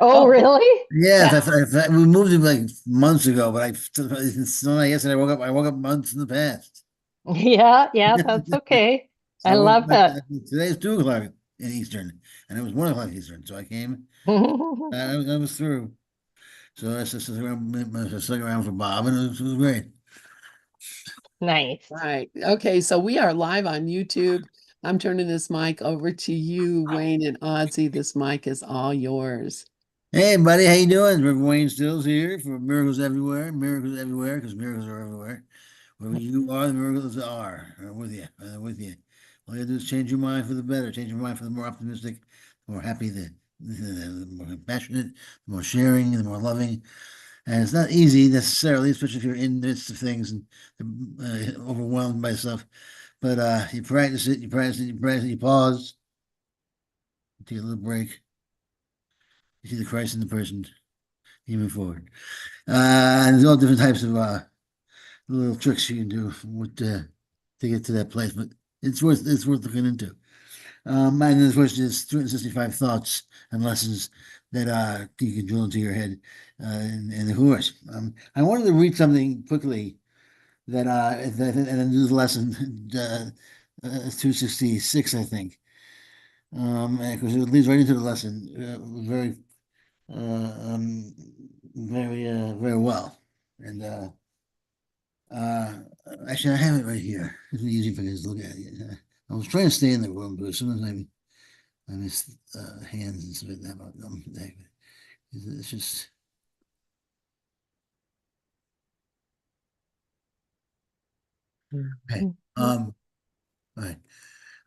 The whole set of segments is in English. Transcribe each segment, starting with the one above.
Oh, Oh, really? Yes, we moved it like months ago, but it's not like yesterday. I woke up months in the past. Yeah, yeah, that's okay. So I I woke love up, it. today's 2 o'clock in Eastern, and it was 1 o'clock Eastern. So I came, I was through. So I just stuck around for Bob, and it was great. Nice. right. Okay, so we are live on YouTube. I'm turning this mic over to you, Wayne and Ozzy. This mic is all yours. Hey, buddy, how you doing? River Wayne Stills here for Miracles everywhere, because miracles are everywhere. Wherever you are, the miracles are with you, with you. All you have to do is change your mind for the better, change your mind for the more optimistic, the more happy, the more compassionate, the more sharing, the more loving. And it's not easy necessarily, especially if you're in the midst of things and overwhelmed by stuff. But you practice it, you practice it, you practice it, you pause, take a little break, you see the Christ in the person, you move forward. And there's all different types of little tricks you can do to get to that place, but it's worth looking into. And then of course there's 365 thoughts and lessons that you can drill into your head in the course. I wanted to read something quickly and then do the lesson 266, I think, because it leads right into the lesson very well. And uh, actually, I have it right here. It's easy for you to look at it. I was trying to stay in the room, but as soon as I miss hands and stuff like that, it's just okay. All right.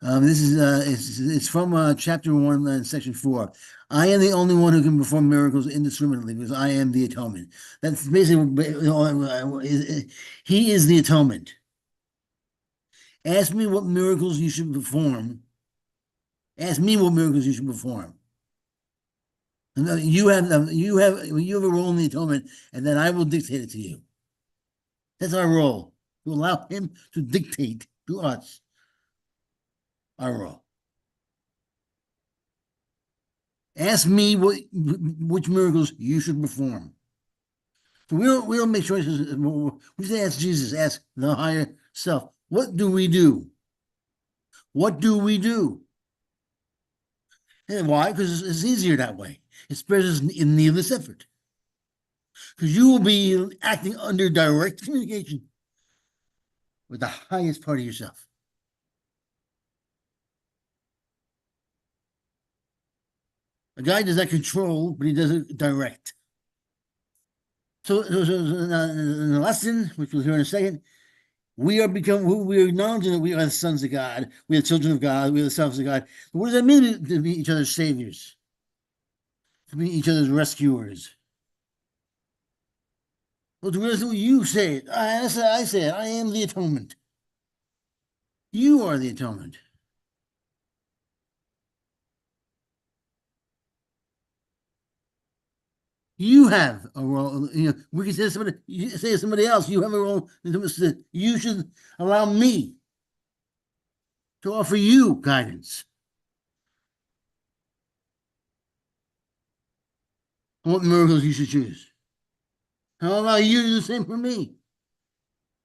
This is it's from chapter 1, section 4. I am the only one who can perform miracles indiscriminately because I am the atonement. That's basically he is the atonement. Ask me what miracles you should perform. Ask me what miracles you should perform. And you have a role in the atonement, and then I will dictate it to you. That's our role, to allow him to dictate to us our role. Ask me which miracles you should perform. So we don't make choices. We just ask Jesus, ask the higher self, what do we do? What do we do? And why? Because it's easier that way. It spares us in needless effort. Because you will be acting under direct communication with the highest part of yourself. A guy does not control, but he does it direct. So in the lesson, which we'll hear in a second, we are acknowledging that we are the sons of God, we are the children of God, we are the sons of God. But what does that mean to be each other's saviors, to be each other's rescuers? Well, to realize what you say it. I say it. I am the atonement. You are the atonement. You have a role. We can say to somebody else, you have a role. You should allow me to offer you guidance on what miracles you should choose. I'll allow you to do the same for me.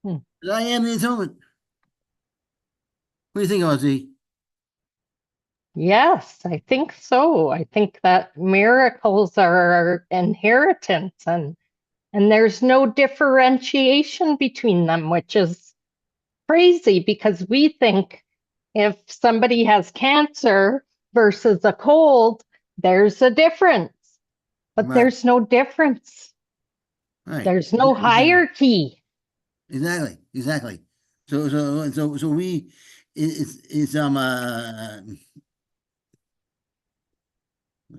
Hmm. I am the atonement. What do you think, Ozzy? Yes, I think so. I think that miracles are inheritance and there's no differentiation between them, which is crazy because we think if somebody has cancer versus a cold, there's a difference, but Right, there's no difference. right. There's no hierarchy. Exactly. So it's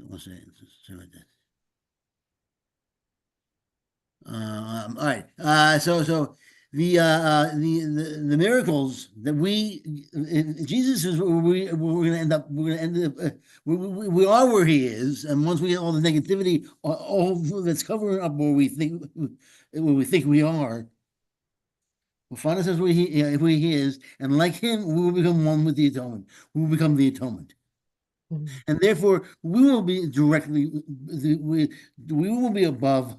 what's it? Something like that. All right. The miracles that Jesus is where we're going to end up. We're going to end up. We are where He is, and once we get all the negativity, all that's covering up where we think we are, we'll find ourselves where He is, and like Him, we will become one with the atonement. We will become the atonement. Mm. And therefore we will be directly, we will be above,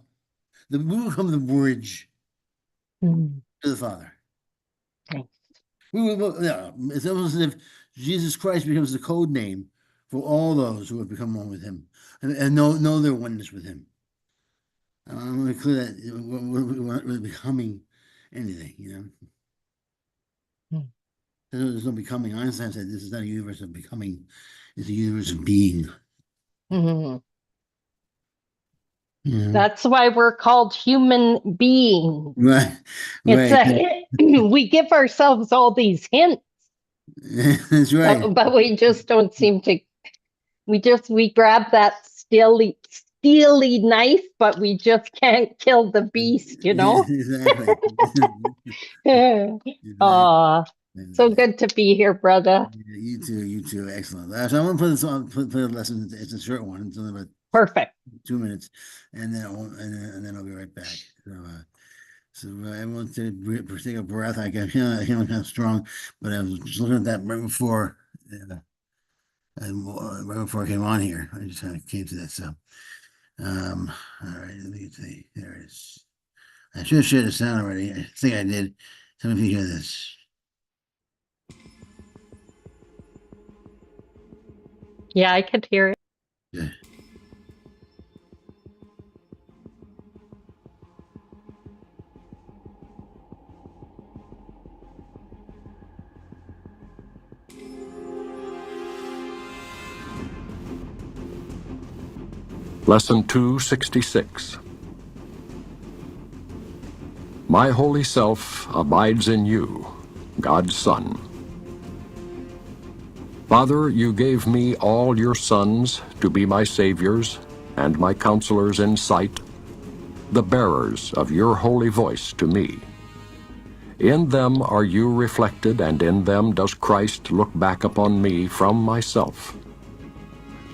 we will become the bridge Mm. to the Father. Nice. We will, yeah, it's almost as if Jesus Christ becomes the code name for all those who have become one with him and know their oneness with him. I want to be clear that we're not really becoming anything, you know. Mm. There's no becoming. Einstein said this is not a universe of becoming, it's a universe of being. Mhm. Yeah. That's why we're called human beings. Right, It's right. a we give ourselves all these hints, That's right. but we just don't seem to. We grab that steely knife, but we just can't kill the beast, you Yeah, know? exactly. Exactly. Aw, so good to be here, brother. Yeah, you too, you too. Excellent. So I'm gonna put this on, play the lesson. It's a short one. It's only about Perfect. 2 minutes, and then and then I'll be right back. So everyone take a breath. I got feeling kind of strong, but I was just looking at that right before, and right before I came on here. I just kind of came to that. So, all right, let me see. There it is. I should have shared the sound already. I think I did. Tell me if you hear this. Yeah, I could hear it. Yeah. Lesson 266. My holy self abides in you, God's Son. Father, you gave me all your sons to be my saviors and my counselors in sight, the bearers of your holy voice to me. In them are you reflected, and in them does Christ look back upon me from myself.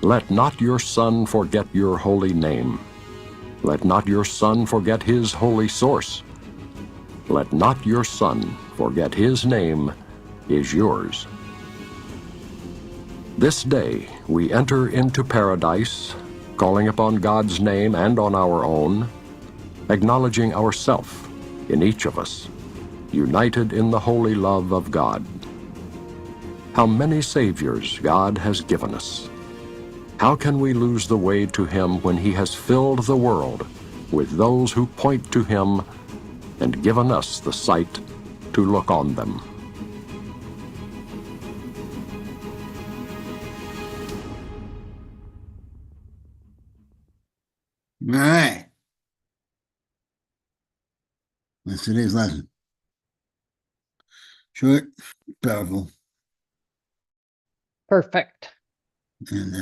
Let not your Son forget your holy name. Let not your Son forget his holy source. Let not your Son forget his name is yours. This day we enter into paradise, calling upon God's name and on our own, acknowledging ourself in each of us, united in the holy love of God. How many Saviors God has given us! How can we lose the way to him when he has filled the world with those who point to him and given us the sight to look on them? All right. That's today's lesson. Short, powerful, Perfect. and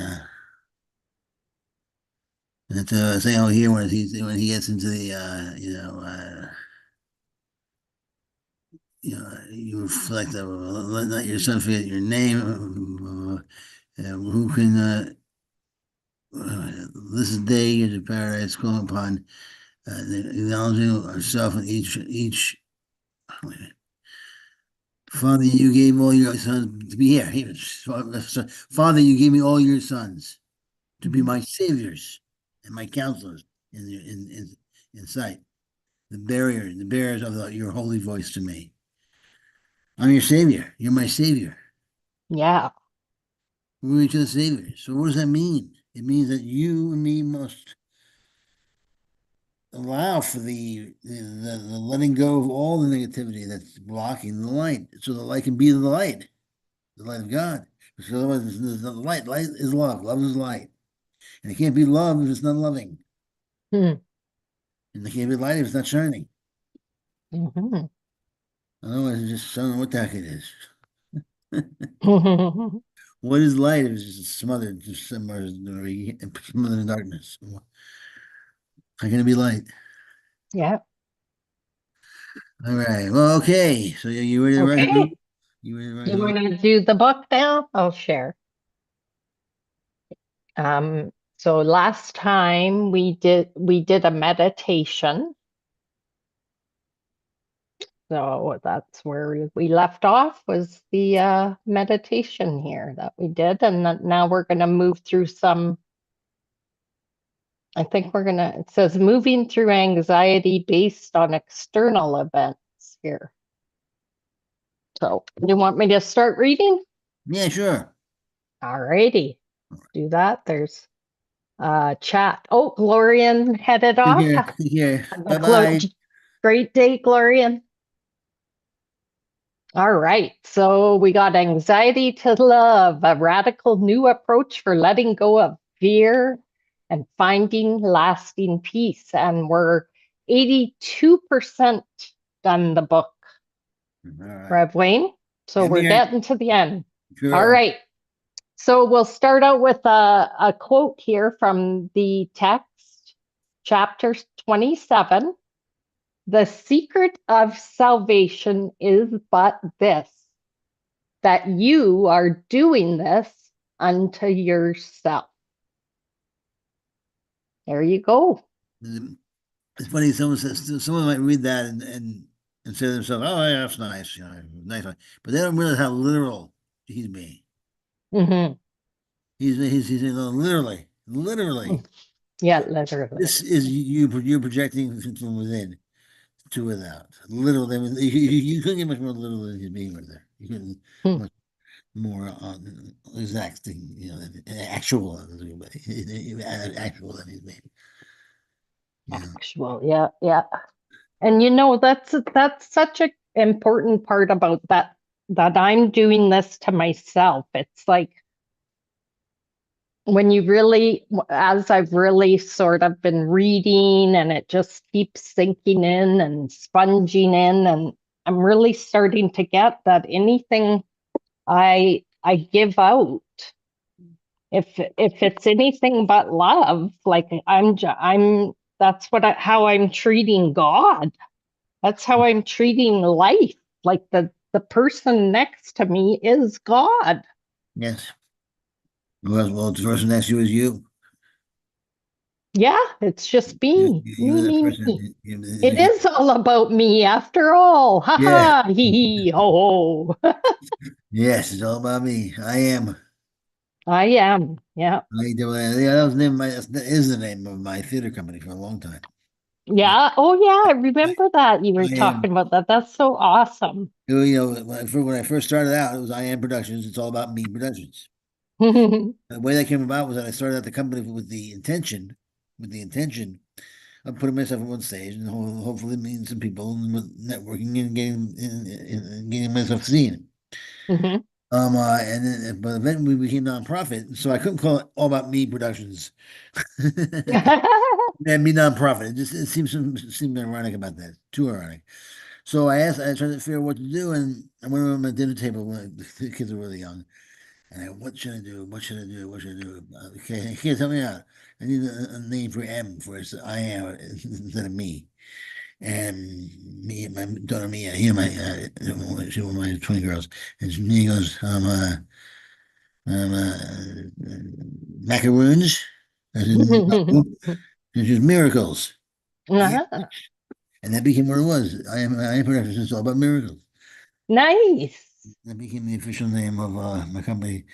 that's a thing I'll hear when he gets into the you reflect let not your son forget your name. Who can this day is a paradise calling upon acknowledging ourselves and each. Father, you gave all your sons to be here. Father, you gave me all your sons to be my saviors and my counselors in sight, the bearers of your holy voice to me. I'm your savior. You're my savior. Yeah. We're each other's saviors. So what does that mean? It means that you and me must allow for the letting go of all the negativity that's blocking the light, so the light can be the light of God. Because otherwise, there's not light. Light is love. Love is light. And it can't be love if it's not loving. Hmm. And it can't be light if it's not shining. Mhm. Otherwise, it's just, I don't know what the heck it is. Mhm. What is light if it's just smothered, just somewhere, smothered in darkness? How can it be light? Yeah. All right. Well, okay. So you ready to rock and roll? Okay. You ready to rock You and roll? want to do the book now? I'll share. So last time we did a meditation. So that's where we left off, was the meditation here that we did. And now we're going to move through some, I think it says moving through anxiety based on external events here. So you want me to start reading? Yeah, sure. All righty, do that. There's chat. Oh, Glorian headed Take off. care. Take care. Have a Bye-bye. great day, Glorian. All right, so we got anxiety to love, a radical new approach for letting go of fear and finding lasting peace. And we're 82% done the book, All right. Rev Wayne. So I'm we're here. getting to the end. Sure. All right. So we'll start out with a quote here from the text, chapter 27. The secret of salvation is but this, that you are doing this unto yourself. There you go. It's funny, someone might read that and say to themselves, "Oh, yeah, that's nice, nice," but they don't realize how literal he's being. Mm-hmm. He's saying, "No, literally. Yeah, literally. This is you're projecting from within to without. Literally, I mean, you couldn't get much more literal than he's being right there. You couldn't much more exacting, actual than actual than he's being. Actual, yeah. And that's such an important part about that I'm doing this to myself. It's like when you really, as I've really sort of been reading, and it just keeps sinking in and sponging in, and I'm really starting to get that anything I give out, if it's anything but love, like that's how I'm treating God. That's how I'm treating life. Like the person next to me is God. Yes. Well, the person next to you is you. Yeah, it's just me. You're that Me. person. It is all about me after all. Ha Yeah. ha, hee hee, ho ho. Yes, it's all about me. I am. I am. Yeah. Yeah, that was the name of that is the name of my theater company for a long time. Yeah. Oh, yeah. I remember that you were I am. talking about that. That's so awesome. When I first started out, it was I Am Productions. It's all about me productions. The way that came about was that I started out the company with the intention of putting myself on one stage and hopefully meeting some people and with networking and getting myself seen. Mhm. But then we became nonprofit, so I couldn't call it all about me productions. And be nonprofit. It seems ironic about that. Too ironic. So I tried to figure out what to do, and I went around my dinner table when the kids were really young. And what should I do? What should I do? What should I do? Okay, kids, help me out. I need a name for M for it's I am instead of me. And me, my daughter Mia, here she's one of my twin girls, and she goes, macaroons. I said, no, it's just miracles. Yeah. Ah, And that became what it was. I am Productions. It's all about miracles. nice. That became the official name of my company.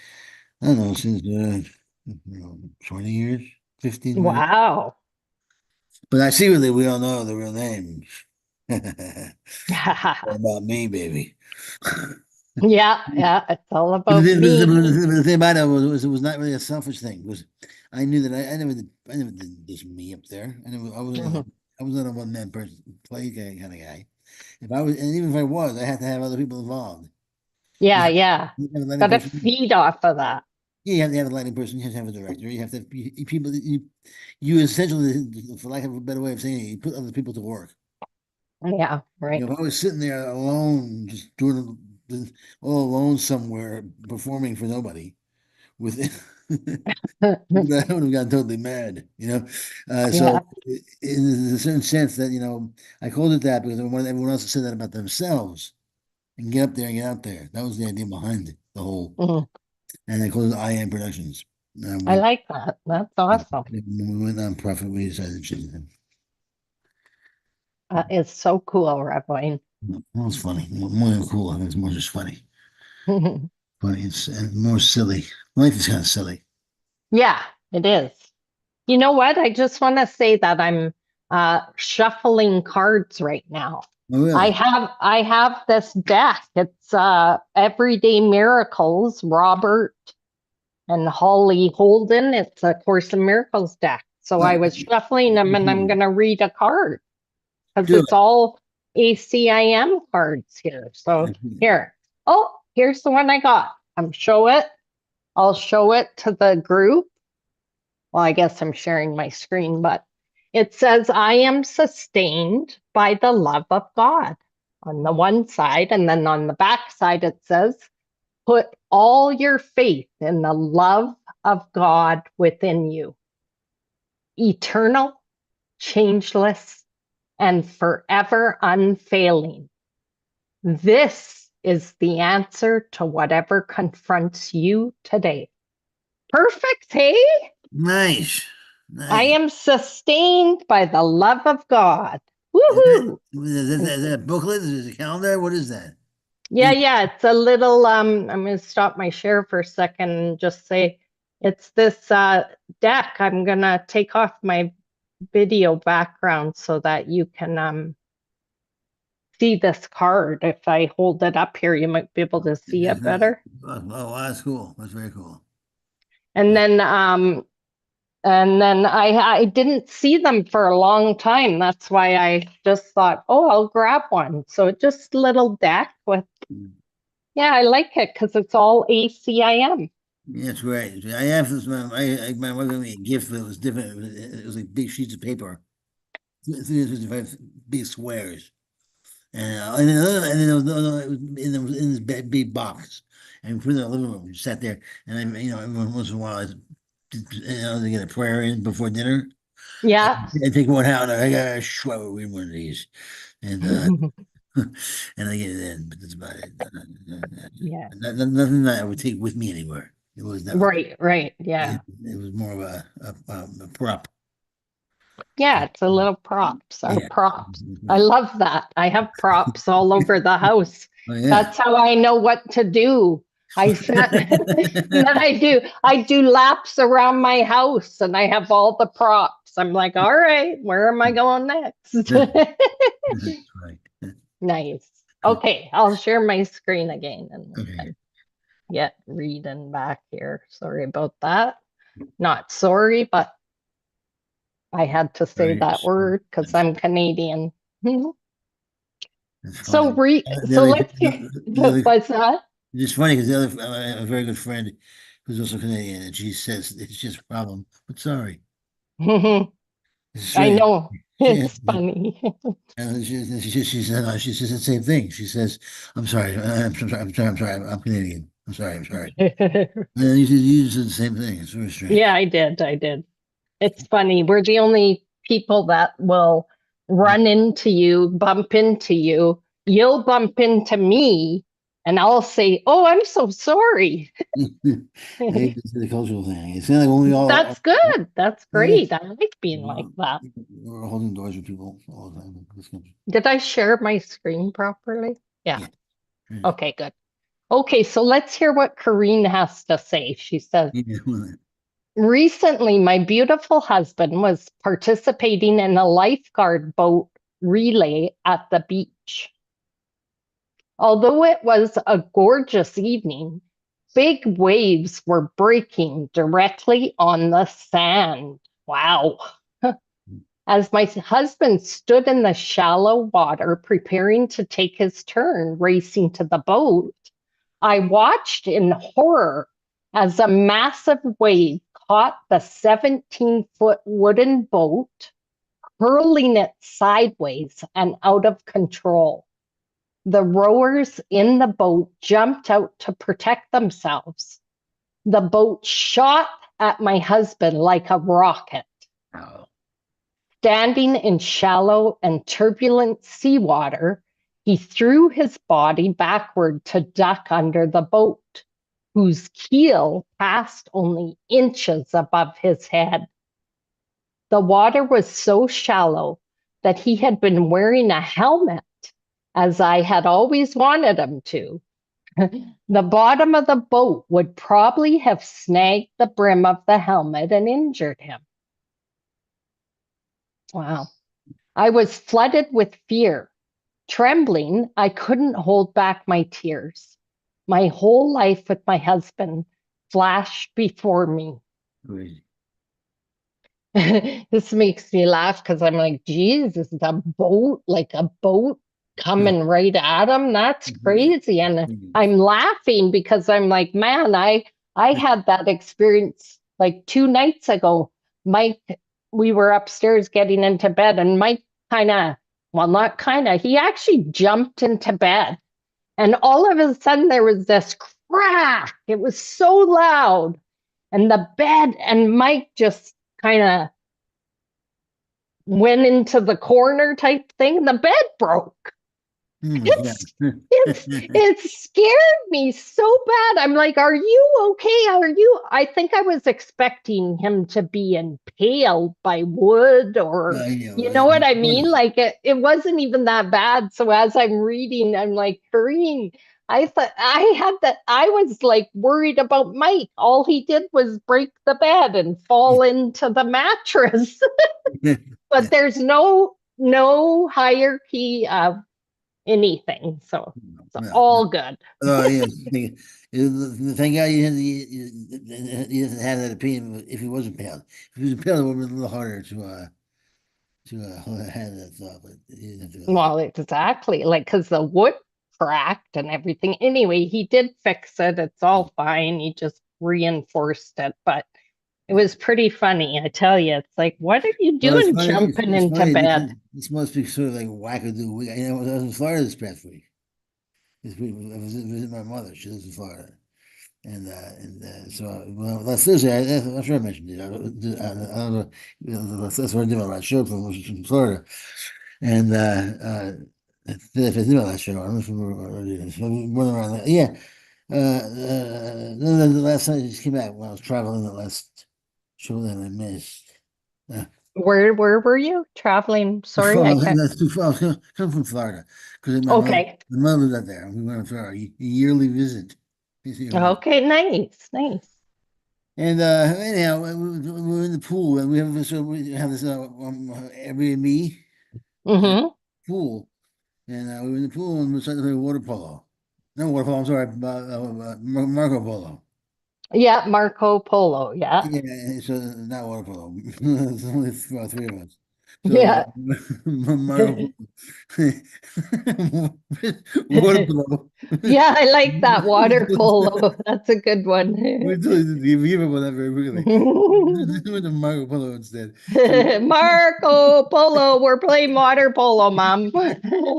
I don't know, since 20 years, 15 years. Wow. But I secretly, we all know the real names. About me, baby. Yeah. It's all But about me. the thing about it was it was not really a selfish thing. Was I knew that I never did this me up there. Mhm. I was not a one man person play guy kind of guy. If I was, and even if I was, I had to have other people involved. Yeah, You have, yeah. you have a lighting Gotta person. feed off of that. Yeah, you have to have a lighting person. You have to have a director. You have to have people. You essentially, for lack of a better way of saying it, you put other people to work. Yeah, right. If I was sitting there alone, just doing all alone somewhere, performing for nobody, with I would have gotten totally mad, So Yeah. in a certain sense that I called it that because I wanted everyone else to say that about themselves and get up there and get out there. That was the idea behind it, the whole. Mhm. And I called it I Am Productions. I like that. That's awesome. When we went nonprofit, we decided to change them. It's so cool, Rev Wayne. Well, it's funny. More than cool. I think it's more just funny. Funny. It's more silly. Life is kind of silly. Yeah, it is. You know what? I just want to say that I'm shuffling cards right now. Oh, I really? have this deck. It's Everyday Miracles, Robert and Holly Holden. It's a Course in Miracles deck. So I was shuffling them and I'm going to read a card because Do it's all ACIM cards here. So it. here. Oh, here's the one I got. I'll show it to the group. Well, I guess I'm sharing my screen, but it says, I am sustained by the love of God on the one side. And then on the back side, it says, put all your faith in the love of God within you, eternal, changeless, and forever unfailing. This is the answer to whatever confronts you today. Perfect, hey? Nice. I Nice. am sustained by the love of God. Is that, Woohoo! is that a booklet? Is it a calendar? What is that? Yeah, it's a little I'm gonna stop my share for a second and just say it's this deck. I'm gonna take off my video background so that you can see this card. If I hold it up here, you might be able to see it better. Oh, that's cool. That's very cool. And then I didn't see them for a long time. That's why I just thought, oh, I'll grab one. So just little deck with, yeah, I like it because it's all ACIM. That's right. I have this. My mother gave me a gift, but it was different. It was like big sheets of paper, 355 big squares, and then there was, no, it was in this big box, and we put it in the living room. We sat there, and every once in a while, they get a prayer in before dinner. Yeah. I take one out, and I got a swear read one of these, and and I get it in, but that's about it. Yeah. Nothing that I would take with me anywhere. It was never. Right. Yeah. It was more of a prop. Yeah, it's a little props, our Yeah. props. I love that. I have props all over the house. Oh yeah. That's how I know what to do. I sat and then I do laps around my house and I have all the props. I'm like, all right, where am I going next? Right. Nice. Okay, I'll share my screen again and we Okay. can get reading back here. Sorry about that. Not sorry, but I had to say Right. that word because I'm Canadian. That's So funny. The so other, let's hear the other, what's that? it's funny because the other, a very good friend who's also Canadian, and she says it's just a problem. But sorry, it's I strange. know. Yeah. It's funny. And she says the same thing. She says, "I'm sorry. I'm sorry. I'm Canadian. I'm sorry. I'm sorry." And then you said the same thing. It's very Yeah, strange. I did. It's funny. We're the only people that will run into you, bump into you. You'll bump into me, and I'll say, "Oh, I'm so sorry." Maybe it's the cultural thing. It's kind of like when we That's good. That's yeah, great. I like being like that. we're holding doors with people all the time in this country. Did I share my screen properly? Yeah. Yeah. Yeah. Okay, good. Okay, so let's hear what Karine has to say. She says, Yeah. recently, my beautiful husband was participating in a lifeguard boat relay at the beach. Although it was a gorgeous evening, big waves were breaking directly on the sand. Wow. As my husband stood in the shallow water preparing to take his turn racing to the boat, I watched in horror as a massive wave caught the 17-foot wooden boat, hurling it sideways and out of control. The rowers in the boat jumped out to protect themselves. The boat shot at my husband like a rocket. Oh. Standing in shallow and turbulent seawater, he threw his body backward to duck under the boat, whose keel passed only inches above his head. The water was so shallow that he had been wearing a helmet as I had always wanted him to. The bottom of the boat would probably have snagged the brim of the helmet and injured him. Wow. I was flooded with fear. Trembling, I couldn't hold back my tears. My whole life with my husband flashed before me. Crazy. This makes me laugh because I'm like, Jesus, the boat, like a boat coming right at him. That's crazy. And I'm laughing because I'm like, man, I had that experience like 2 nights ago. Mike, we were upstairs getting into bed, and Mike kind of, well, not kind of, he actually jumped into bed. And all of a sudden there was this crack. It was so loud. And the bed, and Mike just kind of went into the corner type thing. The bed broke. It's, it scared me so bad. I'm like, are you okay? Are you? I think I was expecting him to be impaled by wood, or you know what I mean? Like it wasn't even that bad. So as I'm reading, I'm like, Corrine, I thought I had that. I was like worried about Mike. All he did was break the bed and fall into the mattress. But there's no hierarchy of anything, so it's all good. Oh yeah, thank God you didn't have that opinion. If he wasn't pale, if he was pale, it would have been a little harder to have that thought. But he didn't have to go Well, exactly, like because the wood cracked and everything. Anyway, he did fix it. It's all fine. He just reinforced it, but it was pretty funny. I tell you, it's like, what are you Well, it's doing funny. jumping It's into funny. bed? This must be sort of like wackadoo week. I was in Florida this past week. This week I was visiting my mother. She lives in Florida. So well, last Thursday, I'm sure I mentioned it. I don't know. That's what I did my last show from Florida, and if I did my last show, I don't know if more than around that. Yeah, the last time I just came back when I was traveling. The last show that I missed. Where were you traveling? Sorry, I can't. That's too far. I was coming from Florida because Okay. my mother lived out there. We went for a yearly visit. You see, Okay, nice. and anyhow, we were in the pool, and we have this Airbnb Mm-hmm. pool, and we were in the pool and we started to play water polo. No water polo. I'm sorry, Marco Polo. Yeah, Marco Polo. Yeah. Yeah, so not water polo. There's only three of us. So Yeah. Marco Polo. Water polo. Yeah, I like that water polo. That's a good one. We totally didn't give up on that very quickly. We went to Marco Polo instead. So, Marco Polo, we're playing water polo, Mom.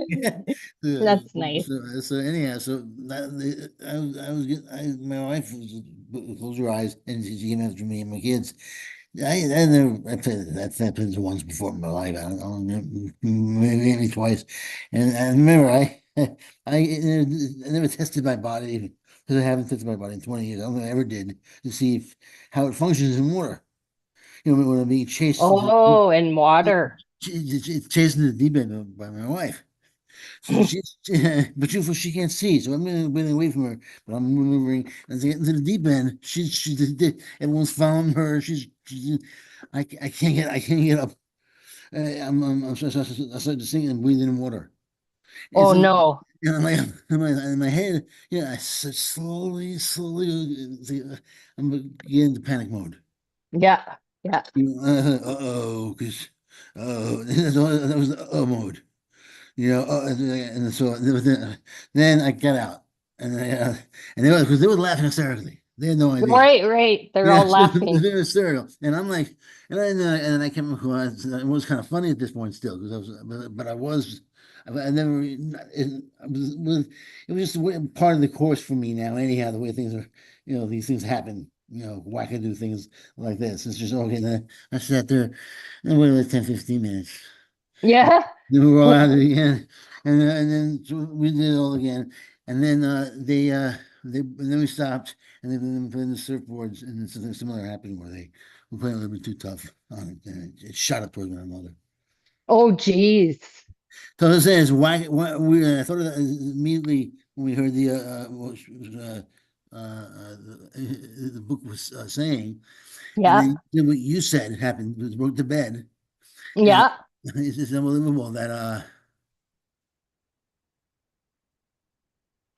yeah. That's nice. So anyhow, I was getting, my wife was close her eyes and she came after me and my kids. I played that played once before in my life. I don't know, maybe twice. And I remember I never tested my body because I haven't tested my body in 20 years. I don't think I ever did to see how it functions in water. You know, when I'm being Oh, and water. chasing the deep end by my wife. So but she can't see. So I'm getting away from her, but I'm maneuvering. As I get into the deep end, everyone's following her. I can't get up. I started to sink and breathing in water. And Oh so, no. in my head, I said slowly, I'm getting into panic mode. Yeah. Yeah. Uh-oh, because that was the mode. And so then I got out, and they were laughing hysterically. They had no idea. Right. They're Yeah, all laughing. they were hysterical, and I'm like, and I can't remember who I was. It was kind of funny at this point still because I never, it was just part of the course for me now. Anyhow, the way things are, these things happen. Wackadoo things like this. It's just okay. Then I sat there and waited like 10, 15 minutes. Yeah. Then we were all out of it again, and then so we did it all again, and then and then we stopped, and then put in the surfboards, and then something similar happened where they were playing a little bit too tough on it, and it shot up towards my mother. Oh geez. So this is why we I thought of that immediately when we heard the book was saying, and Yeah, then what you said happened was wrote to bed, and yeah. it's just unbelievable that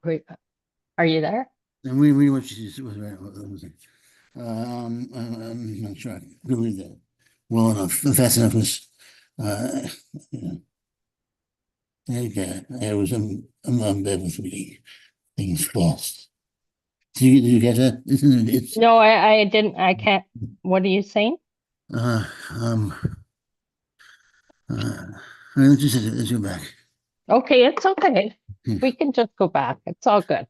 Wait, are you there? and we read what she was right. I'm not sure I can believe that well enough, fast enough. Was yeah, okay. I'm bad with reading things fast. Did you get that? It's No, I didn't. I can't. What are you saying? uh um uh let's just let's go back. Okay, it's okay. Hmm. We can just go back. It's all good.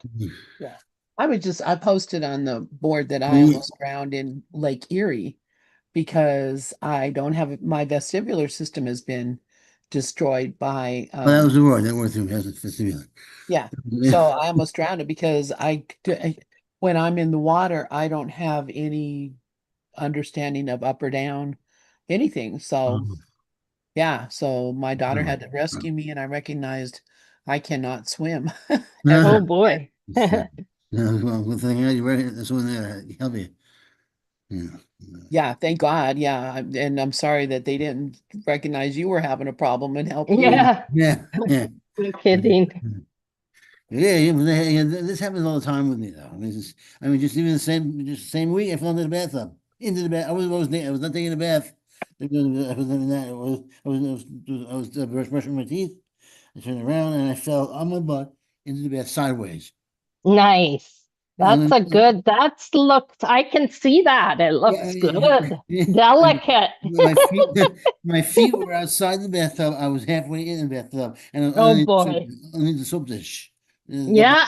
Yeah. I posted on the board that I Well, almost drowned in Lake Erie because I don't have my vestibular system has been destroyed by that was the word. That word through has a yeah. So I almost drowned it because when I'm in the water, I don't have any understanding of up or down anything. So yeah, so my daughter had to rescue me and I recognized I cannot swim. Oh No, boy. well, good thing you read it. This one there help you. Yeah. Yeah, thank God. Yeah, and I'm sorry that they didn't recognize you were having a problem and help you. Yeah, Yeah. Yeah. no kidding. Yeah, but this happens all the time with me, though. I mean, just even just the same week, I fell into the bathtub, into the bath. I was not taking a bath. I was doing that. I was brushing my teeth. I turned around and I fell on my butt into the bath sideways. Nice. That's And a then, good, that's looks, I can see that. It yeah, looks good. and Delicate. my feet, my feet were outside the bathtub. I was halfway in the bathtub, and I was Oh boy. underneath the soap dish. Yeah.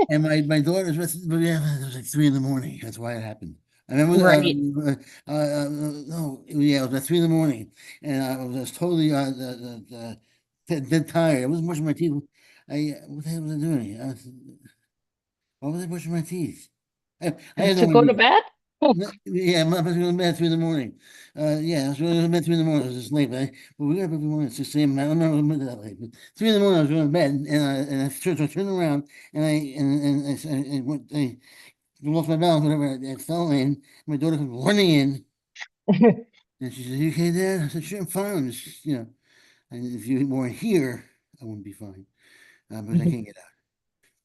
And my daughter's but yeah, it was like 3 in the morning. That's why it happened. I remember, Right. no, yeah, it was about 3 in the morning, and I was totally dead tired. I wasn't brushing my teeth. What the hell was I doing? Why was I brushing my teeth? I had no To go to idea. bed? Yeah, I'm supposed to go to bed 3 in the morning. Yeah, I was going to bed 3 in the morning. I was just late, but we got up every morning at 6 a.m. I don't remember that late, but 3 in the morning I was going to bed, and I turned around and I lost my balance, whatever. I fell in. My daughter comes running in, and she said, "You okay, Dad?" I said, "Sure, I'm fine. I'm just, and if you weren't here, I wouldn't be fine, but I can't get out."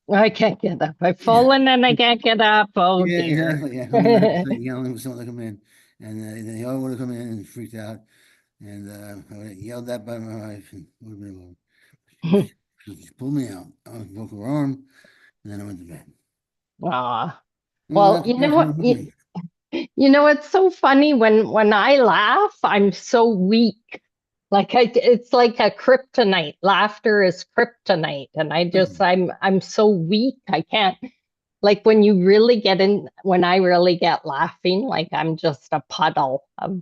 I can't get up. I've Yeah. fallen and I can't get up. Oh Yeah, dear. exactly. Yeah, I'm gonna start yelling for someone to come in, and they all would have come in and freaked out. And I would have yelled that by my wife, and would have been alone. She pulled me out. I broke her arm, and then I went to bed. Ah. Well, Well, that's you know that's what? what happened. You know, it's so funny when I laugh, I'm so weak. Like it's like a kryptonite. Laughter is kryptonite, and I'm so weak. I can't like when you really get in when I really get laughing, like I'm just a puddle of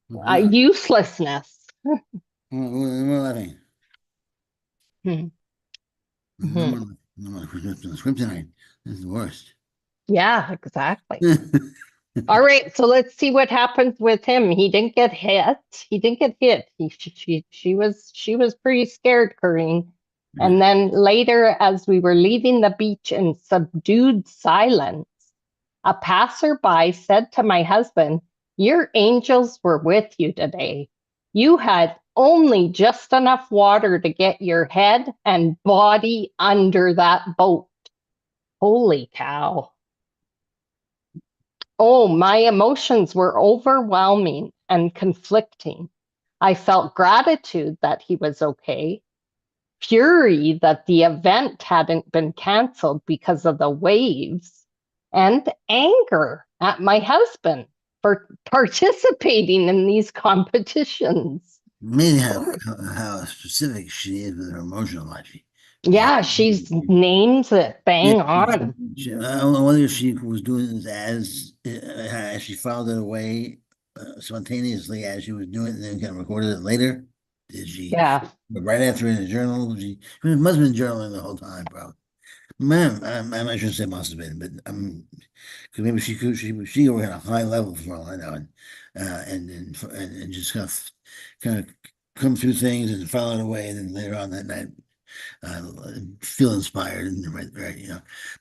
What, uselessness. what laughing? Hmm. No Mhm. more, no more kryptonite. This is the worst. Yeah, exactly. All right, so let's see what happens with him. He didn't get hit. He didn't get hit. She was pretty scared, Corrine. Yeah. And then later, as we were leaving the beach in subdued silence, a passerby said to my husband, "Your angels were with you today. You had only just enough water to get your head and body under that boat." Holy cow. Oh, my emotions were overwhelming and conflicting. I felt gratitude that he was okay, fury that the event hadn't been canceled because of the waves, and anger at my husband for participating in these competitions. Amazing how specific she is with her emotional life. Yeah. Yeah, she's names it Yeah, bang on. I don't know whether she was doing this as she filed it away spontaneously as she was doing it, and then kind of recorded it later. Did she Yeah. right after in the journal? She must have been journaling the whole time, probably. Man, I shouldn't say must have been, but because maybe she were at a high level for all I know, and just kind of come through things and file it away, and then later on that night, feel inspired and right,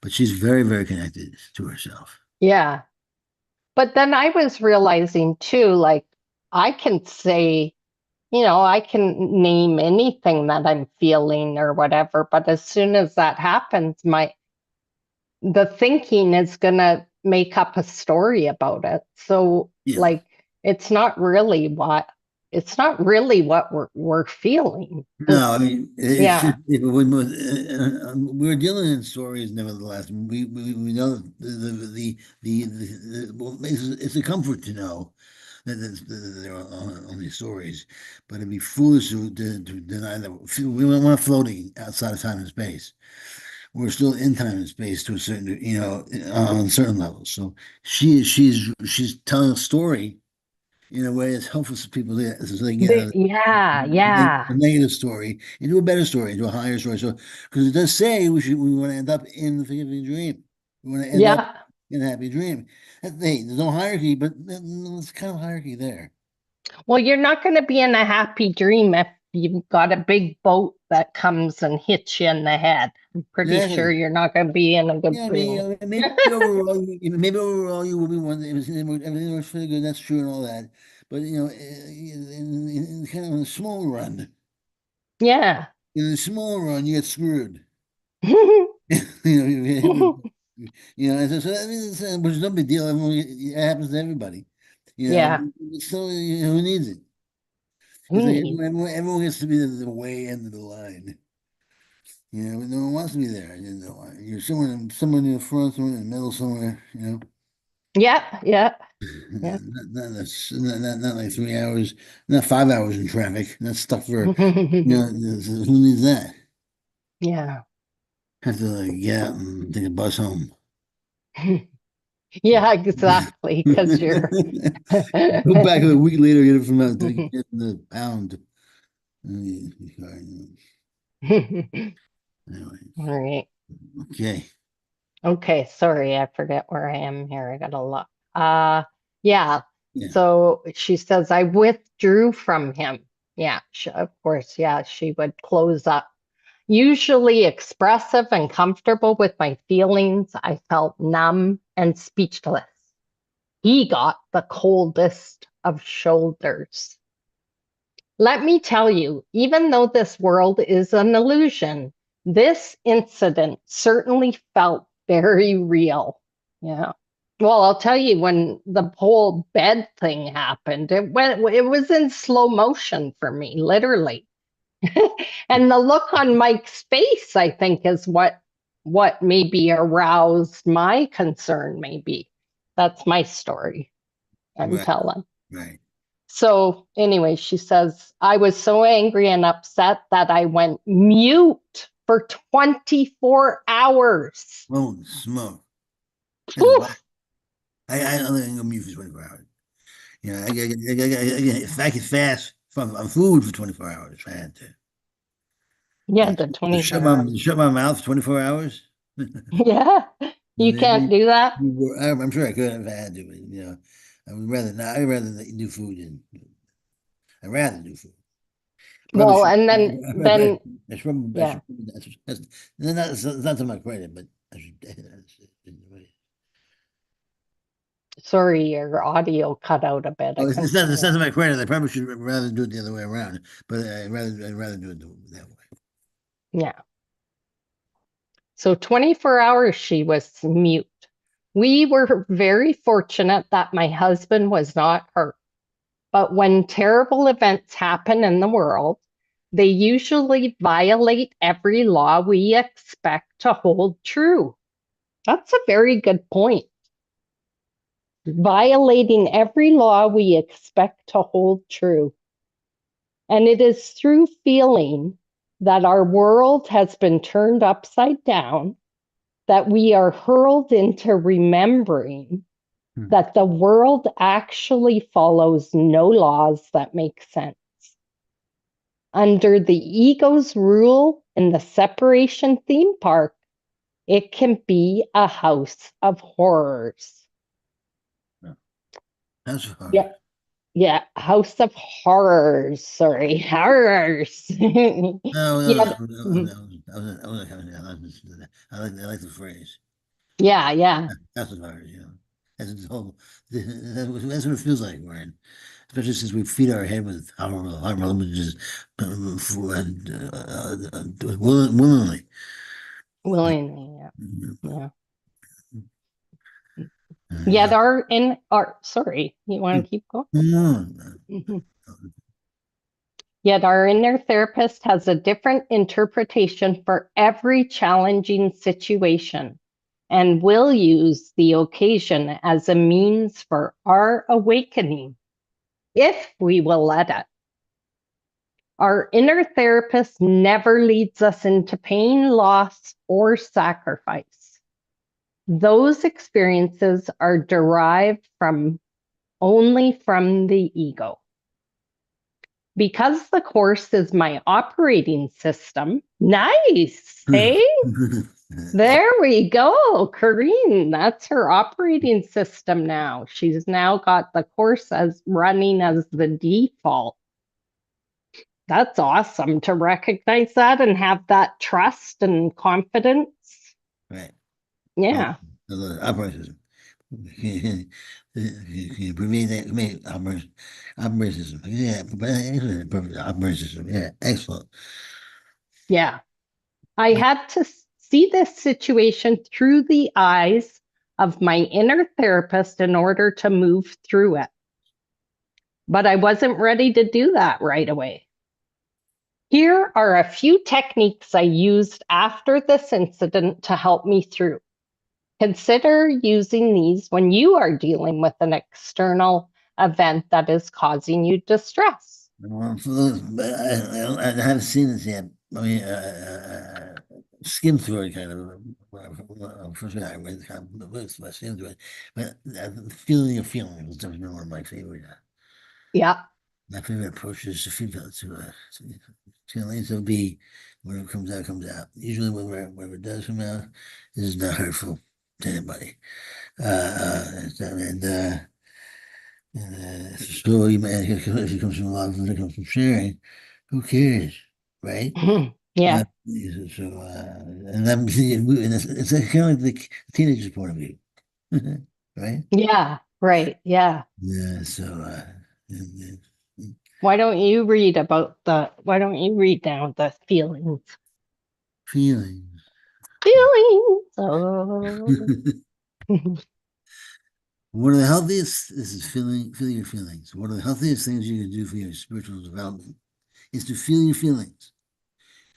But she's very, very connected to herself. Yeah. But then I was realizing too, like I can say, I can name anything that I'm feeling or whatever, but as soon as that happens, the thinking is gonna make up a story about it. So Yeah. like it's not really what we're feeling. No, I mean, it's Yeah. just we're dealing in stories. Nevertheless, we know that well, it's a comfort to know that there are only stories, but it'd be foolish to deny that we're not floating outside of time and space. We're still in time and space to a certain, on certain levels. So she's telling a story in a way that's helpful to people so they get out of Yeah, a yeah. negative story into a better story, into a higher story. So, because it does say we want to end up in the forgiving dream. We want to end up Yeah. in a happy dream. There's no hierarchy, but there's kind of hierarchy there. Well, you're not going to be in a happy dream if you've got a big boat that comes and hits you in the head. I'm pretty sure Exactly. you're not going to be in a good Yeah, I dream. mean, maybe overall you will be one. Everything works pretty good. That's true and all that. But in kind of a small run, Yeah. in the small run, you get screwed. So I mean, which is no big deal. It happens to everybody. Yeah. So who needs it? It's like Hmm. everyone gets to be the way end of the line. No one wants to be there. You're someone in the front, someone in the middle, somewhere. Yeah. Yeah. Yeah. Not like 3 hours, not 5 hours in traffic. Not stuck for. Who needs that? Yeah. Have to like get out and take a bus home. Yeah, exactly. Because you're. Go back a week later, get it from out to get the pound. Anyway, All right. okay. Okay, sorry, I forget where I am here. I gotta look. Yeah. Yeah. So she says I withdrew from him. Yeah, of course. Yeah, she would close up. Usually expressive and comfortable with my feelings, I felt numb and speechless. He got the coldest of shoulders. Let me tell you, even though this world is an illusion, this incident certainly felt very real. Yeah. Well, I'll tell you, when the whole bed thing happened, it was in slow motion for me, literally. And the look on Mike's face, I think, is what maybe aroused my concern, maybe. That's my story I'm Right. telling. Right. So anyway, she says, I was so angry and upset that I went mute for 24 hours. Holy smoke. That's wild. Poof. I don't think I'm gonna mute for 24 hours. If I could fast from food for 24 hours, if I had to. Yeah, Yeah. the To 24 hours. shut my mouth for 24 hours. Yeah, you can't do that. I'm sure I could if I had to, but I would rather not. I'd rather not do food than I'd rather do food. Probably Well, should. and then I should. yeah, That's not to my credit, but I should. sorry, your audio cut out a bit. I Oh, couldn't it's hear not to my credit. I probably should rather do it the other way around, but I'd rather do it that way. it. Yeah. So 24 hours she was mute. We were very fortunate that my husband was not hurt. But when terrible events happen in the world, they usually violate every law we expect to hold true. That's a very good point. Violating every law we expect to hold true. And it is through feeling that our world has been turned upside down that we are hurled into remembering Hmm. that the world actually follows no laws that make sense. Under the ego's rule in the separation theme park, it can be a house of horrors. That's hard. Yeah. Yeah, House of Horrors. Sorry, horrors. No, Yeah, no, mhm. I like the phrase. Yeah, yeah. That's what I, you know, that's the whole, that's what it feels like we're in. Especially since we feed our head with our images willingly. Willingly, yeah, yeah. Uh, Yet our in our sorry, you want to keep going? no, Mhm. Yet our inner therapist has a different interpretation for every challenging situation and will use the occasion as a means for our awakening if we will let it. Our inner therapist never leads us into pain, loss, or sacrifice. Those experiences are derived from only from the ego. Because the course is my operating system. Nice. Hey, there we go. Corrine, that's her operating system now. She's now got the course as running as the default. That's awesome to recognize that and have that trust and confidence. right. Yeah. Operacism. Can you abbreviate that? Operacism. Yeah, perfect. Operacism. Yeah, excellent. Yeah. I had to see this situation through the eyes of my inner therapist in order to move through it. But I wasn't ready to do that right away. Here are a few techniques I used after this incident to help me through. Consider using these when you are dealing with an external event that is causing you distress. Well, for those, I haven't seen this yet. I mean, skim through it kind of. First, I read kind of the list, but I skimmed through it. But feeling a feeling was definitely one of my favorite. Yeah. My favorite approach is to feel to let it be. Whatever comes out, comes out. Usually, whatever does come out is not hurtful to anybody. So you might, if it comes from love, if it comes from sharing, who cares, right? Yeah. And that and it's kind of like the teenager's point of view, right? Yeah. Right. Yeah. Yeah. And, Why don't you read down the feelings? feelings. Feelings. Oh. One of the healthiest, this is feel your feelings. One of the healthiest things you can do for your spiritual development is to feel your feelings.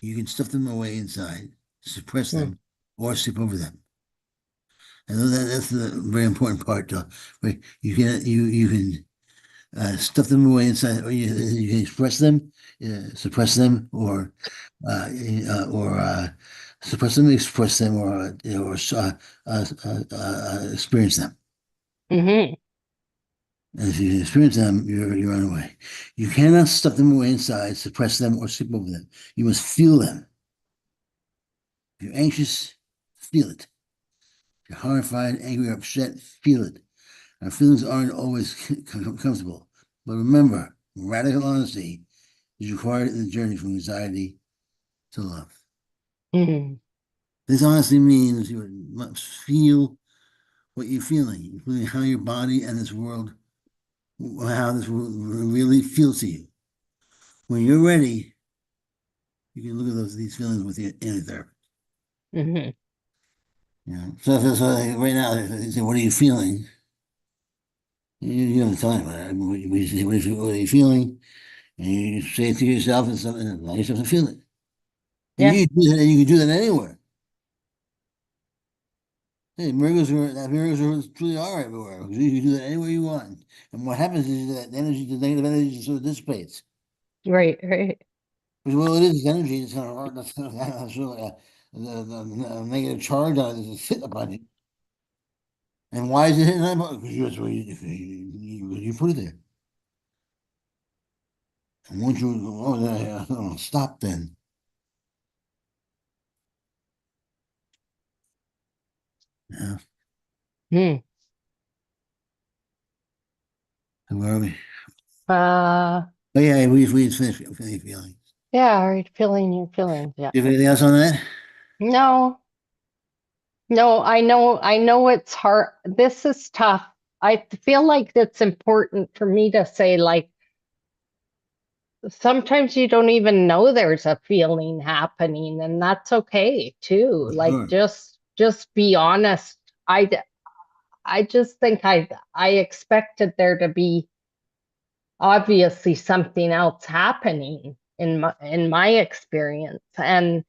You can stuff them away inside, suppress them, or skip over them. I know that's the very important part, though. Right? You can stuff them away inside, or you can express them, suppress them, or suppress them, express them, or experience them. Mm-hmm. And if you experience them, you're on the way. You cannot stuff them away inside, suppress them, or skip over them. You must feel them. If you're anxious, feel it. If you're horrified, angry, or upset, feel it. Our feelings aren't always comfortable, but remember, radical honesty is required in the journey from anxiety to love. Mm-hmm. This honestly means you must feel what you're feeling, including how your body and this world, how this world really feels to you. When you're ready, you can look at these feelings with your inner therapist. Mm-hmm. So like right now, they say, "What are you feeling?" You have to tell anybody. I mean, you say, what are you feeling? And you say it to yourself and something, and allow yourself to feel it. And Yeah. you do that, and you can do that anywhere. Hey, miracles are truly are everywhere. You can do that anywhere you want. And what happens is that energy, the negative energy, sort of dissipates. Right. Right. Because well, it is energy. It's kind of that's kind of that's really the negative charge on it is hit upon you. And why is it hitting that? Because you put it there. And once you stop, then yeah. Mm. Where are we? Uh, Oh yeah, we just finished feeling. yeah, all right, feeling your feelings. Yeah. You have anything else on that? No, no, I know it's hard. This is tough. I feel like it's important for me to say, like, sometimes you don't even know there's a feeling happening, and that's okay too. Like, Sure. just be honest. I just think I expected there to be obviously something else happening in my experience. And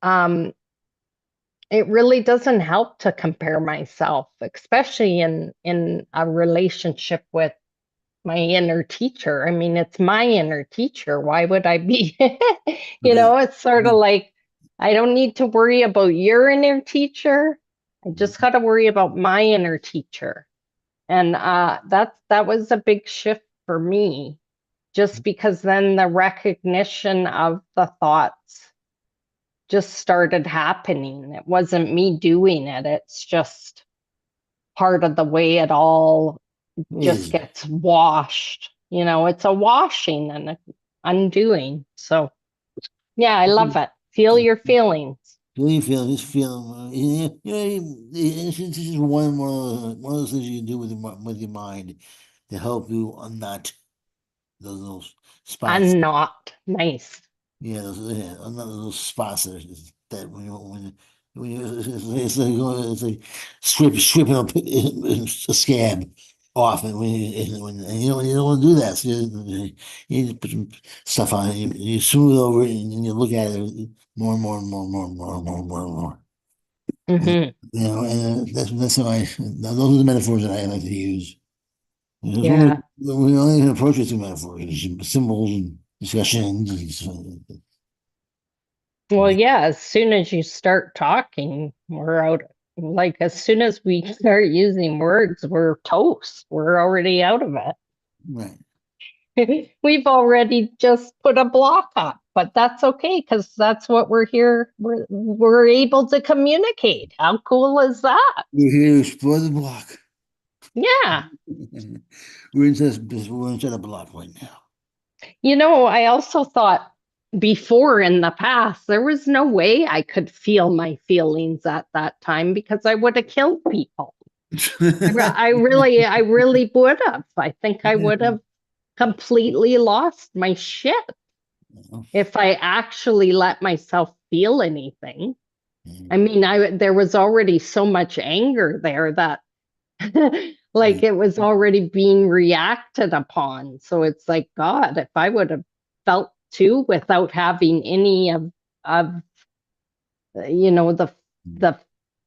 um it really doesn't help to compare myself, especially in a relationship with my inner teacher. I mean, it's my inner teacher. Why would I be, Right. it's sort of like I don't need to worry about your inner teacher. I just got to worry about my inner teacher. And that was a big shift for me, just because then the recognition of the thoughts just started happening. It wasn't me doing it. It's just part of the way it all just Is. gets washed. It's a washing and a undoing. So, yeah, I love it. Feel your feelings. Do you feel just feel it's just one of those things you can do with with your mind to help you unknot those little spots. I'm not nice. Yeah, unknot those little spots that when you it's like stripping a scab off, and when you don't want to do that, so you just put some stuff on it, you smooth over it, and you look at it more and more and more and more and more and more and more and more. Hmm. And that's how those are the metaphors that I like to use. Because Yeah. we only approach it through metaphors, symbols, and discussions, and so, Well, yeah, as soon as you start talking, we're out. Like, as soon as we start using words, we're toast. We're already out of right. it. We've already just put a block up, but that's okay because that's what we're here. We're able to communicate. How cool is that? We're here to explore the block. Yeah. We're inside a block right now. I also thought before in the past, there was no way I could feel my feelings at that time because I would have killed people. I really would have. I think I would have completely lost my shit if I actually let myself feel anything. I mean, there was already so much anger there that like it was already being reacted upon. So it's like, God, if I would have felt too without having any of the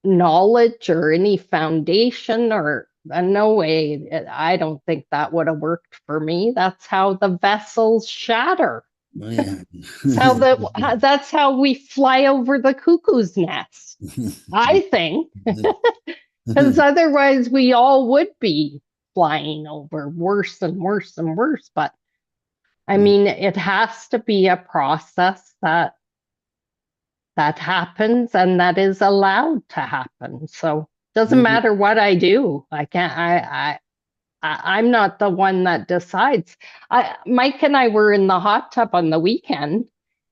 knowledge or any foundation or no way, I don't think that would have worked for me. That's how the vessels shatter. Oh, yeah. That's how we fly over the cuckoo's nest, I think. Because otherwise we all would be flying over worse and worse and worse. But I mean, it has to be a process that happens and that is allowed to happen. So doesn't matter what I do. I can't I'm not the one that decides. Mike and I were in the hot tub on the weekend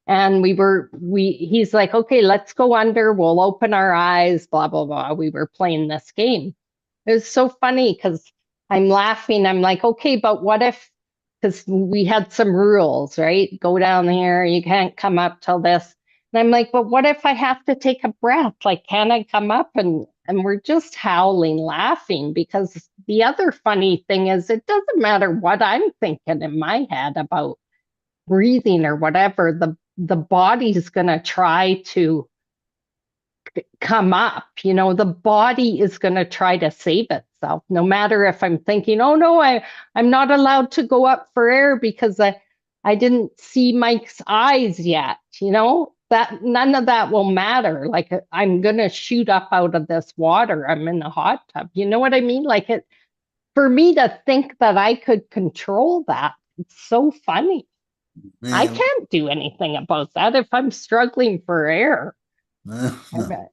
and he's like, okay, let's go under. We'll open our eyes, blah, blah, blah. We were playing this game. It was so funny because I'm laughing. I'm like, okay, but what if, because we had some rules, right? Go down here. You can't come up till this. And I'm like, but what if I have to take a breath? Like, can I come up? And we're just howling, laughing because the other funny thing is it doesn't matter what I'm thinking in my head about breathing or whatever, the body's gonna try to come up. The body is going to try to save itself, no matter if I'm thinking, oh no, I'm not allowed to go up for air because I didn't see Mike's eyes yet. That none of that will matter. Like I'm going to shoot up out of this water. I'm in the hot tub. You know what I mean? Like for me to think that I could control that, it's so funny. I Yeah. can't do anything about that if I'm struggling for air. No.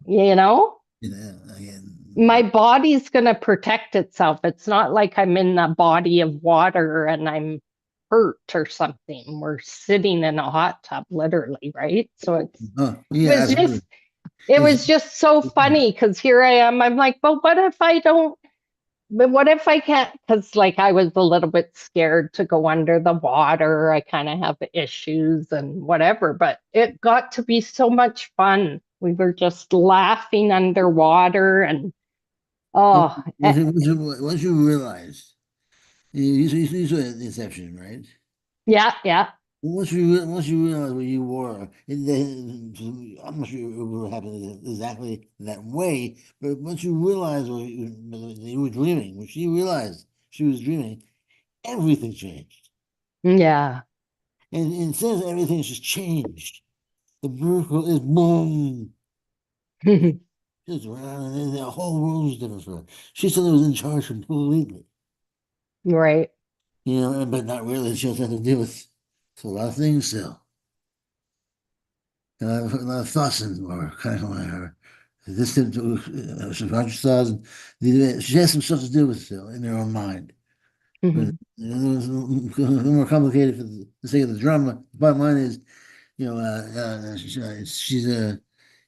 You know? Yeah, again, My body's going to protect itself. It's not like I'm in a body of water and I'm hurt or something. We're sitting in a hot tub, literally, right? So Oh, it yeah, was absolutely. just it It's, was just so funny because here I am. I'm like, but what if I don't? But what if I can't? Because like I was a little bit scared to go under the water. I kind of have issues and whatever, but it got to be so much fun. We were just laughing underwater and oh, once you realize, you saw the Inception, right? yeah, yeah. Once you realize what you were, I'm not sure it will happen exactly that way, but once you realize you were dreaming, when she realized she was dreaming, everything changed. Yeah. And since everything's just changed, the miracle is boom. Just around, and the whole world was different for her. She thought it was in charge completely, Right. but not really. She also had to deal with a lot of things still. A lot of thoughts or kind of her. This didn't do, subconscious thoughts. She has some stuff to do with still in her own mind. But Mhm. it was a little more complicated for the sake of the drama. The bottom line is, she's a,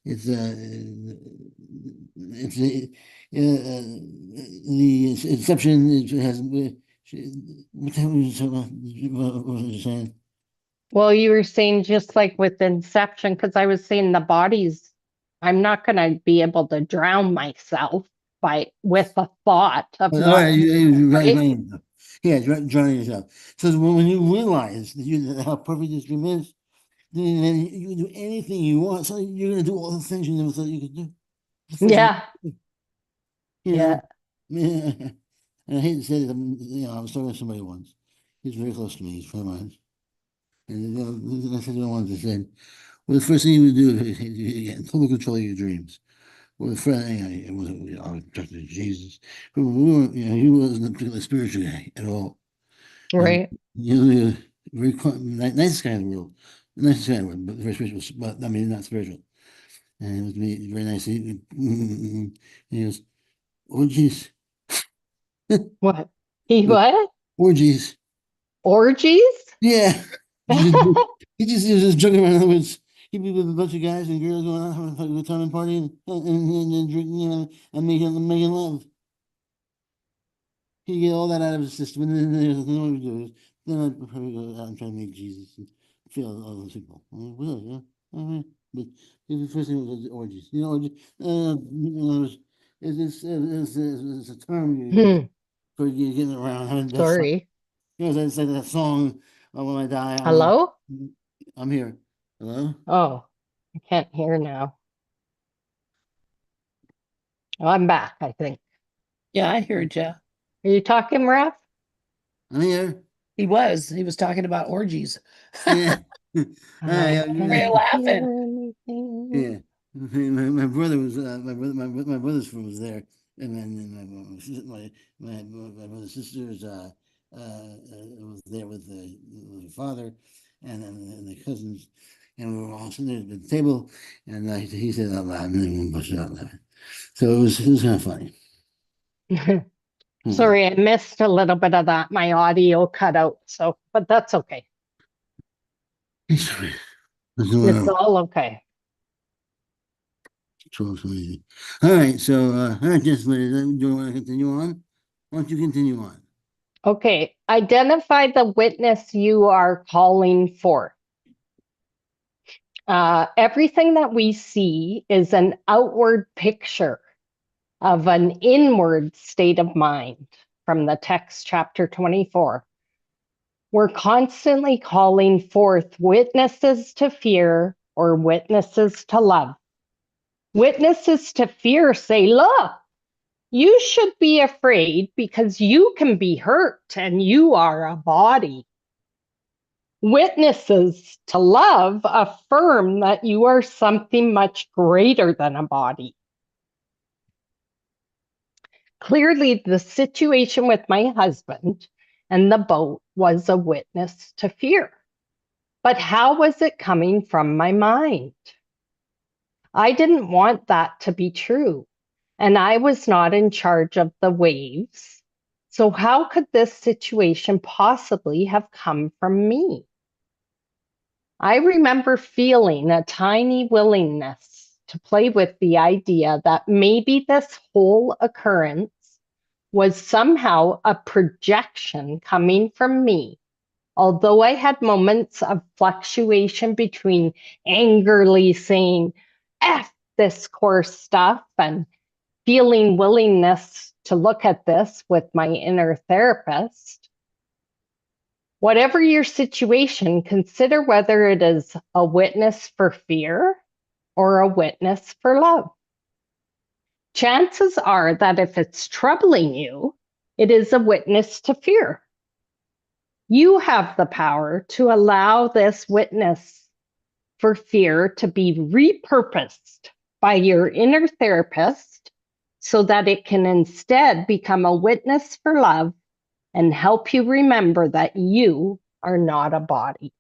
it's a, it's a, the Inception has. What the hell was you talking about? What was you saying? Well, you were saying just like with Inception, because I was saying the body's, I'm not going to be able to drown myself by with a thought of All not, right, you're right, right? right. Yeah, drowning yourself. So when you realize how perfect this dream is, then you can do anything you want. So you're gonna do all the things you never thought you could do. The first thing, Yeah. you Yeah. know. And I hate to say this, I was talking to somebody once. He's very close to me. He's a friend of mine. And I said to him once, I said, "Well, the first thing you would do is you get in total control of your dreams." Well, a friend, it wasn't, I was talking to Jesus. But we weren't, he wasn't a particularly spiritual guy at all. Right. Usually a very nice guy in the world. Nice guy in the world, but very spiritual, but I mean, not spiritual. And it was very nice. He goes, orgies, What? He what? orgies. Orgies? Yeah. He was just joking around. In other words, he'd be with a bunch of guys and girls going out having a good time and partying and drinking, and making love. He get all that out of his system, and then there's nothing more to do. Then I'd probably go out and try to make Jesus and feel all those people. Well, yeah, all right. But the first thing was the orgies. Orgy, it's a term you use Hmm. for you getting around having that fun. Sorry. It's like that song, When I Die, Hello? I'm here. Hello? Oh, I can't hear now. Oh, I'm back, I think. Yeah, I heard you. Are you talking, Raf? I'm here. He was talking about orgies. Yeah. I Hi, We're can't laughing. hear anything. yeah, my brother was my brother's friend was there, and then my brother's sisters was there with the father, and the cousins, and we were all sitting there at the table, and he said out loud, and then we busted out laughing. So it was kind of funny. Hmm. Sorry, I missed a little bit of that. My audio cut out, so but that's okay. Sorry. It's all okay. All right, so all right, just do you want to continue on? Why don't you continue on? Okay, identify the witness you are calling for. Everything that we see is an outward picture of an inward state of mind from the text, chapter 24. We're constantly calling forth witnesses to fear or witnesses to love. Witnesses to fear say, look, you should be afraid because you can be hurt and you are a body. Witnesses to love affirm that you are something much greater than a body. Clearly, the situation with my husband and the boat was a witness to fear. But how was it coming from my mind? I didn't want that to be true. and I was not in charge of the waves. So, how could this situation possibly have come from me? I remember feeling a tiny willingness to play with the idea that maybe this whole occurrence was somehow a projection coming from me. Although I had moments of fluctuation between angrily saying, F this course stuff, and feeling willingness to look at this with my inner therapist. Whatever your situation, consider whether it is a witness for fear or a witness for love. Chances are that if it's troubling you, it is a witness to fear. You have the power to allow this witness for fear to be repurposed by your inner therapist so that it can instead become a witness for love and help you remember that you are not a body.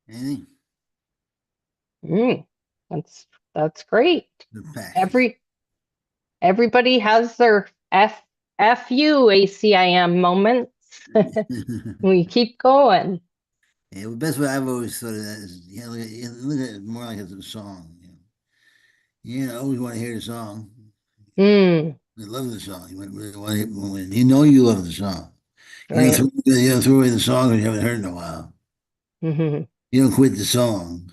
Anything? That's great. The facts. Everybody has their FU ACIM moments. We keep going. Yeah, the best way I've always thought of that is, look at it more like it's a song. Always want to hear the song. Mm, You love the song. You really want to when you know you love the song. right. You don't throw away the song because you haven't heard it in a while. Mhm. You don't quit the song.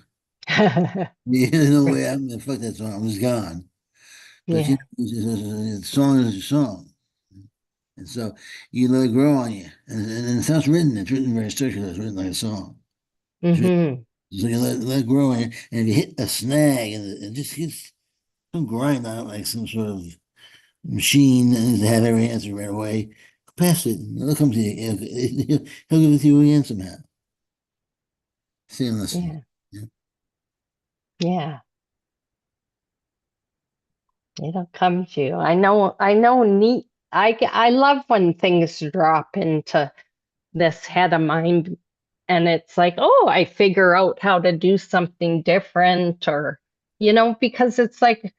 There's no Right. way I'm gonna fuck that song. It's gone. But Yeah. the song is a song. And so you let it grow on you. And it's not written. It's written very circular. It's written like a song. Hmm. So you let it grow on you. And if you hit a snag and it just gets some grind on it like some sort of machine that needs to have every answer right away, pass it. It'll come to you. He'll give it to you again somehow. See and listen. Yeah. Yeah. Yeah. It'll come to you. I know neat. I love when things drop into this head of mine and it's like, oh, I figure out how to do something different or, because it's like,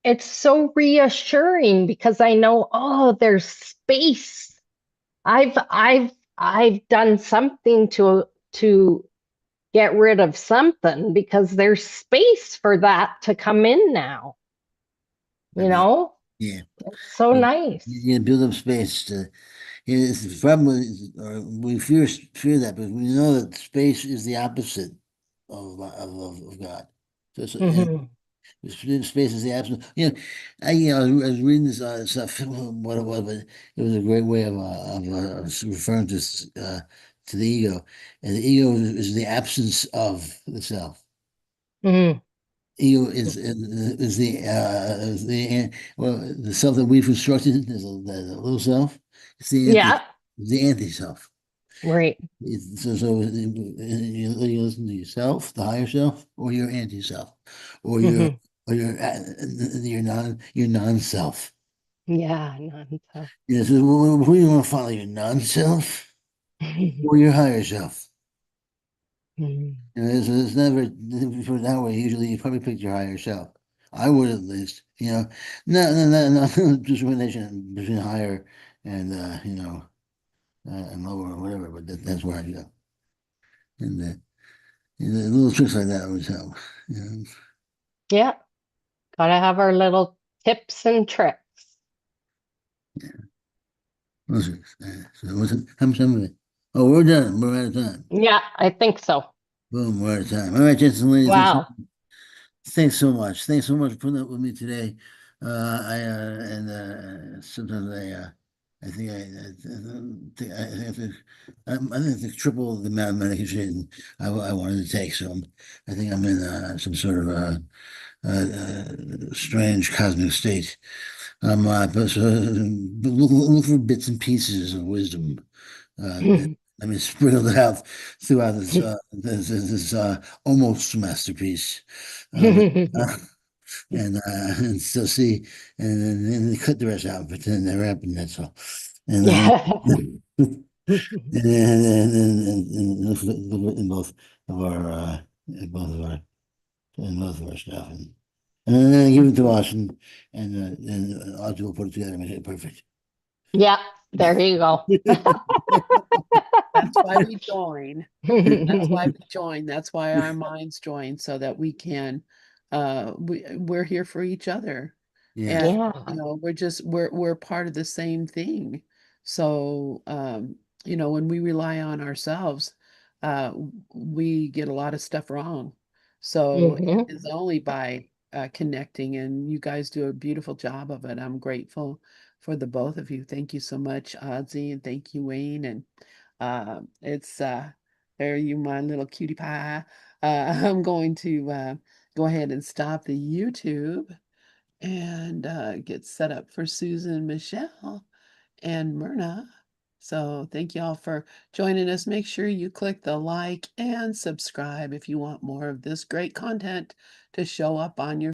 it's so reassuring because I know, oh, there's space. I've done something to get rid of something because there's space for that to come in now. I mean, It's yeah. so You, nice. you build up space to. It's the problem or we fear that, but we know that space is the opposite of God. So, Hmm. space is the absolute. I was reading this stuff, what it was, but it was a great way of referring to the ego, and the ego is the absence of the self. Hmm. Ego is the self that we've constructed is the little self. It's Yeah, the anti self. right. So you listen to yourself, the higher self, or your anti self, or your Hmm. or your non self. Yeah, nonsense. So who do you want to follow, your non self or your higher self? Mhm. So it's never, if you put it that way, usually you probably pick your higher self. I would at least, no discrimination between higher and, and lower or whatever, but that's where I go. And the little tricks like that always help. You know? Yeah, gotta have our little tips and tricks. Those tricks. So what's it? How much time is it? Oh, we're done. We're out of time. Yeah, I think so. Boom, we're out of time. All right, gents and ladies, Wow. thanks so much. Thanks so much for putting up with me today. I and sometimes I think I think I think it's triple the amount of medication I wanted to take. So I think I'm in some sort of strange cosmic state. So look for bits and pieces of wisdom. I mean, sprinkled out throughout this almost masterpiece. Um, uh, and still see, and then cut the rest out, but then never happened. That's all. And Yeah. and in both of our in both of our stuff. And And then give it to us, and Audrey will put it together and make it perfect. Yeah, there you go. That's why we join. That's why we join. That's why our minds join, so that we can, we're here for each other. Yeah. And, Yeah. we're part of the same thing. So, when we rely on ourselves, we get a lot of stuff wrong. So it Mhm. is only by connecting, and you guys do a beautiful job of it. I'm grateful for the both of you. Thank you so much, Ozzy, and thank you, Wayne. And it's there you, my little cutie pie. I'm going to go ahead and stop the YouTube and get set up for Susan, Michelle, and Myrna. So thank you all for joining us. Make sure you click the like and subscribe if you want more of this great content to show up on your